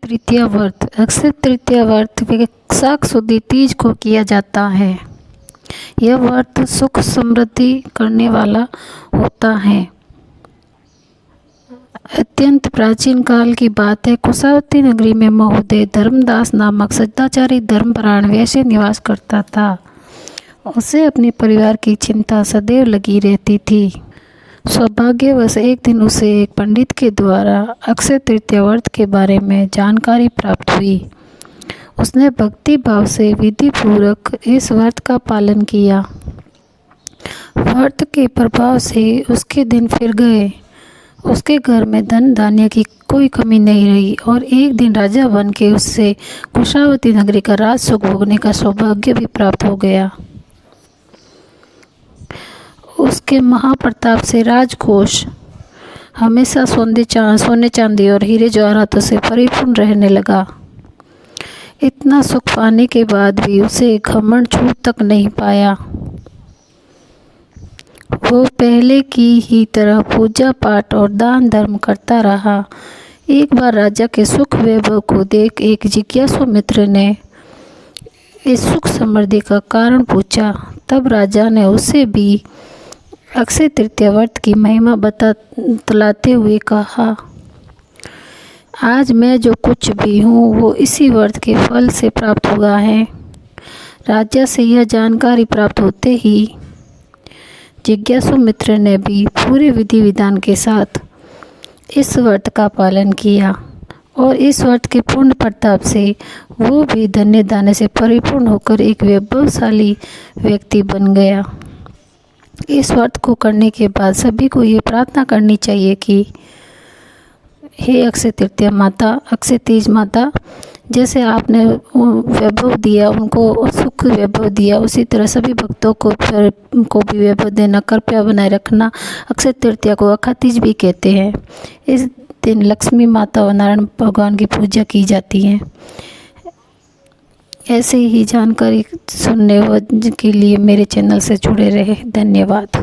तृतीया व्रत। अक्षय तृतीया व्रत वैशाख शुद्ध तीज को किया जाता है। यह व्रत सुख समृद्धि करने वाला होता है। अत्यंत प्राचीन काल की बात है। कुशावती नगरी में महोदय धर्मदास नामक सदाचारी धर्मपरायण वैश्य निवास करता था। उसे अपने परिवार की चिंता सदैव लगी रहती थी। सौभाग्यवश एक दिन उसे एक पंडित के द्वारा अक्षय तृतीया व्रत के बारे में जानकारी प्राप्त हुई। उसने भक्ति भाव से विधि पूर्वक इस व्रत का पालन किया। व्रत के प्रभाव से उसके दिन फिर गए। उसके घर में धन धान्य की कोई कमी नहीं रही और एक दिन राजा बन के उससे कुशावती नगरी का राज सुख भोगने का सौभाग्य भी प्राप्त हो गया। उसके महाप्रताप से राजकोष हमेशा सोने चांदी और हीरे जवाहरातों से परिपूर्ण रहने लगा। इतना सुख पाने के बाद भी उसे घमंड छूट तक नहीं पाया। वो पहले की ही तरह पूजा पाठ और दान धर्म करता रहा। एक बार राजा के सुख वैभव को देख एक जिज्ञासु मित्र ने इस सुख समृद्धि का कारण पूछा। तब राजा ने उसे भी अक्षय तृतीया व्रत की महिमा बतलाते हुए कहा, आज मैं जो कुछ भी हूँ वो इसी व्रत के फल से प्राप्त हुआ है। राजा से यह जानकारी प्राप्त होते ही जिज्ञासु मित्र ने भी पूरे विधि विधान के साथ इस व्रत का पालन किया और इस व्रत के पूर्ण प्रताप से वो भी धन्य दाने से परिपूर्ण होकर एक वैभवशाली व्यक्ति बन गया। इस व्रत को करने के बाद सभी को ये प्रार्थना करनी चाहिए कि हे अक्षय तृतीया माता, अक्षय तीज माता, जैसे आपने वैभव दिया, उनको सुख वैभव दिया, उसी तरह सभी भक्तों को भी वैभव देना कृपया बनाए रखना। अक्षय तृतीया को अखा तीज भी कहते हैं। इस दिन लक्ष्मी माता और नारायण भगवान की पूजा की जाती है। ऐसे ही जानकारी सुनने के लिए मेरे चैनल से जुड़े रहे। धन्यवाद।